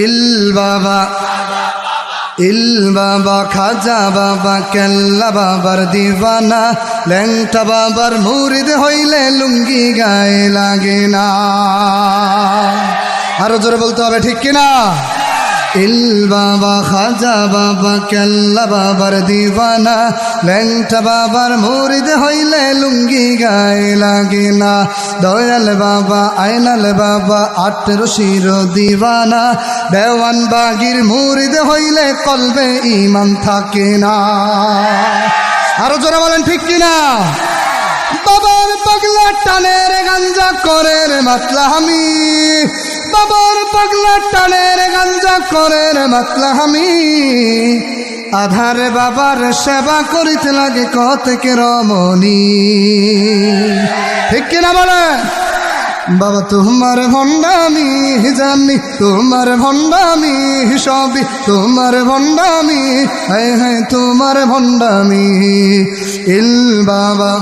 ইল বাবা ইল বাবা খাজা বাবা কেল্লা বাবার দিওয়ানা ল্যাংটা বাবার মুরিদ হইলে লুঙ্গি গায়ে লাগে না। আরো জোরে বলতে হবে, ঠিক কিনা? ইল বাবা খাজা বাবা কেল্লা বাবার দিওয়ানা ল্যাংটা বাবার মুরিদ হইলে লুঙ্গি গায়ে লাগে না। দয়াল বাবা আইনাল বাবা আট রশির দিওয়ানা দেওয়ান বাগির মুরিদ হইলে কলবে ঈমান থাকে না। আরো জোরে বলেন, ঠিক কিনা? বাবার পাগলা টানের গাঞ্জা করে রে মাতলা আমি, বাবার পাগলা টানের গাঞ্জা করে রে মাতলা আমি। আধারে বাবার সেবা করিতে লাগে কতকে রমণী, ঠিক কিনা বলে? বাবা তোমার ভণ্ডামি জানি, তোমার ভণ্ডামি সবই তোমার ভণ্ডামি, হায় হায় তোমার ভণ্ডামি। ইল বাবা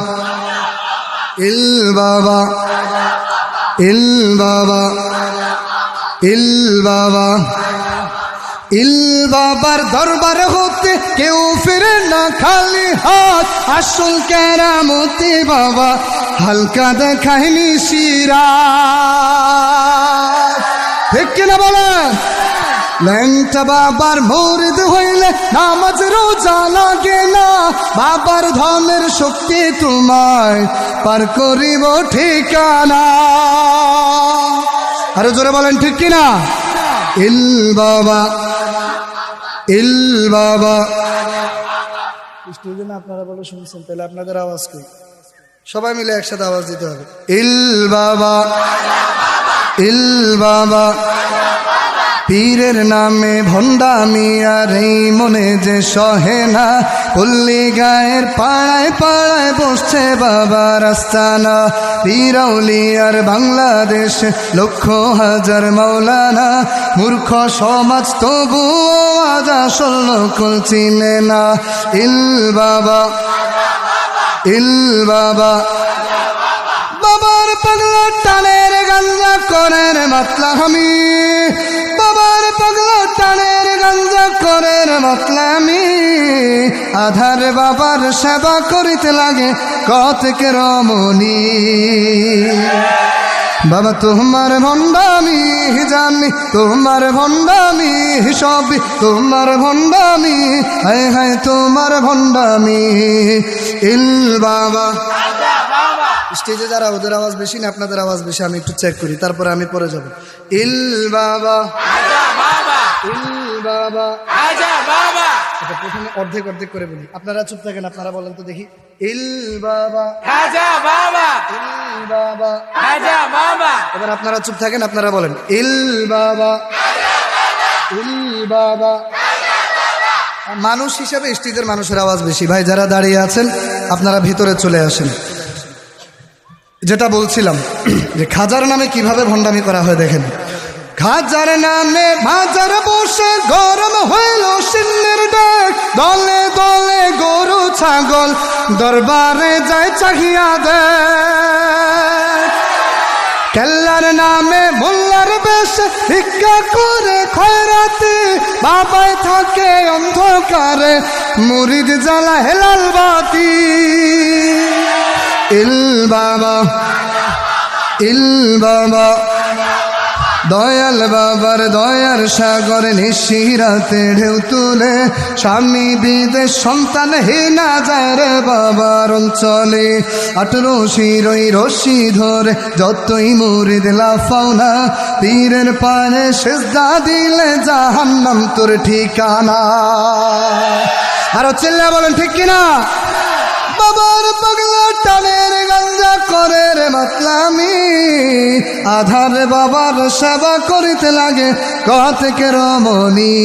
ইল বাবা ইল বাবা ইল বাবা ইল বাবার দরবার হতে কেউ ফিরে না খালি হাত। আসল কেরামতি বাবা হালকা দেখায়নি শিরা, ঠিক কিনা বলে? ল্যাংটা বাবার মুরিদ হইলে নামাজ রোজা লাগে না। বাবার ধনের শক্তি তোমায় পার করিব ঠিকানা। আরো জোরে বলেন, ঠিক কিনা? ইল বাবা ইল বাবা। স্টুডেন্ট আপনারা বলে শুনছেন, তাহলে আপনাদের আওয়াজ কি? সবাই মিলে একসাথে আওয়াজ দিতে হবে। ইল বাবা ইল বাবা। পীরের নামে ভণ্ডামি আর এই মনে যে সহে না। পল্লী গায়ের পাড়ায় পাড়ায় বসছে বাবার আস্তানা। পীরাউলিয়ার বাংলাদেশ লক্ষ হাজার মাওলানা। মূর্খ সমাজ তবুও আজ আসল নকল চিনে না। ইল বাবা ইল বাবা। বাবার পাগলা টানের গাঞ্জা করেন মাতলা আমি, বাবার পাগলা টানের গাঞ্জা করেন মাতলা আমি। আধারে বাবার সেবা করিতে লাগে কতকে রমণী। বাবা তোমার ভণ্ডামি জানি, তোমার ভণ্ডামি সবই তোমার ভণ্ডামি, হায় হায় তোমার ভণ্ডামি। ইল বাবা। স্টেজে যারা ওদের আওয়াজ বেশি না আপনাদের আওয়াজ বেশি, আমি একটু চেক করি, তারপরে আমি পরে যাব। ইল বাবা ইল বাবা। এটা প্রথমে অর্ধেক অর্ধেক করে বলি, আপনারা চুপ থাকেন, আপনারা বলেন তো দেখি। ইল বাবা ইল বাবা। এবার আপনারা চুপ থাকেন, আপনারা বলেন ইল বাবা ইল বাবা। মানুষ হিসাবে স্টেজের মানুষের আওয়াজ বেশি। ভাই যারা দাঁড়িয়ে আছেন আপনারা ভিতরে চলে আসেন। যেটা বলছিলাম যে খাজার নামে কিভাবে ভণ্ডামি করা হয় দেখেন। খাজার নামে বাজার বসে গরম হইল সিন্নের ডাক। দলে দলে গরু ছাগল দরবারে যায় চাহিয়া দে। কেল্লার নামে মোল্লার বেশ ভিক্ষা করে খয়রাতে। বাবায় থাকে অন্ধকারে মুরিদ জ্বালা হেলাল বাতি। ইল বাবা ইল বাবা। দয়াল বাবার দয়ার সাগর নিশিরাতে ঢেউ তুলে। স্বামী বিদেশ সন্তান হেনা যায় রে বাবার অঞ্চলে। 18 ওই রশি ধরে যতই মুরিদ লাফাও না। পীরের পায়ে সেজদা দিলে জাহান্নাম তোর ঠিকানা। আরো চিল্লা বলেন, ঠিক কিনা? বাবার পাগলা টানের গাঞ্জা করে রে মাতলামি। আধারে বাবার সেবা করিতে লাগে কতকে রমণী।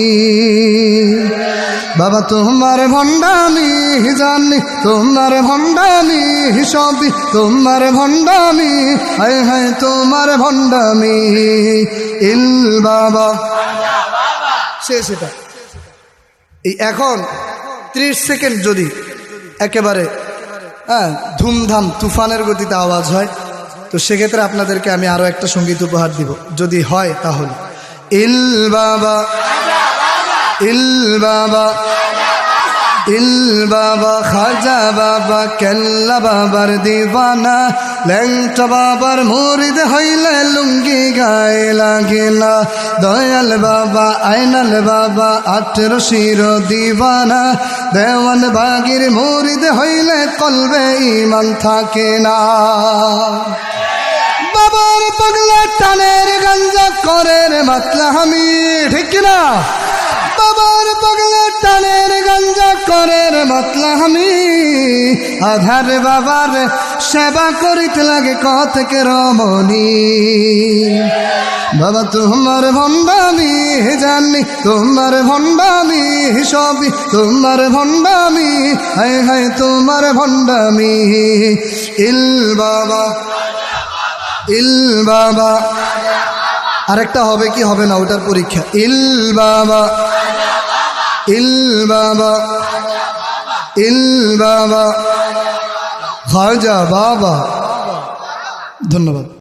বাবা তোমার ভণ্ডামি জানি, তোমার ভণ্ডামি সবই তোমার ভণ্ডামি, হায় হায় তোমার ভণ্ডামি। ইল বাবা। সেটা এই এখন 30 সেকেন্ড যদি একেবারে ধুমধাম তুফানের গতিতে আওয়াজ হয় তো সেক্ষেত্রে আপনাদেরকে আমি আরো একটা সঙ্গীত উপহার দিব, যদি হয় তাহলে। ইল বাবা ইল বাবা ইল বাবা খাজা বাবা কেল্লা বাবার দিবানা ল্যাংটা বাবার মুরিদ হইলে লুঙ্গি গায়ে লাগে না দয়াল বাবা আইনাল বাবা 18 শির দিবানা দেওয়ান বাগির মুরিদ হইলে কলবে ঈমান থাকে না বাবার পাগলা টানের গাঞ্জা করে রে মাতলা আমি ঠিক না বাবার পাগলা টানের গাঞ্জা করে রে মাতলা আমি আধার বাবার সেবা করিতে লাগে কতকে রমণী বাবা তোমার ভণ্ডামি জানি তোমার ভণ্ডামি সবই তোমার ভণ্ডামি হায় হায় তোমার ভণ্ডামি ইল বাবা ইল বাবা আরেকটা হবে কি হবে না ওটার পরীক্ষা ইল বাবা ইল বাবা ইল বাবা খাজা বাবা ধন্যবাদ।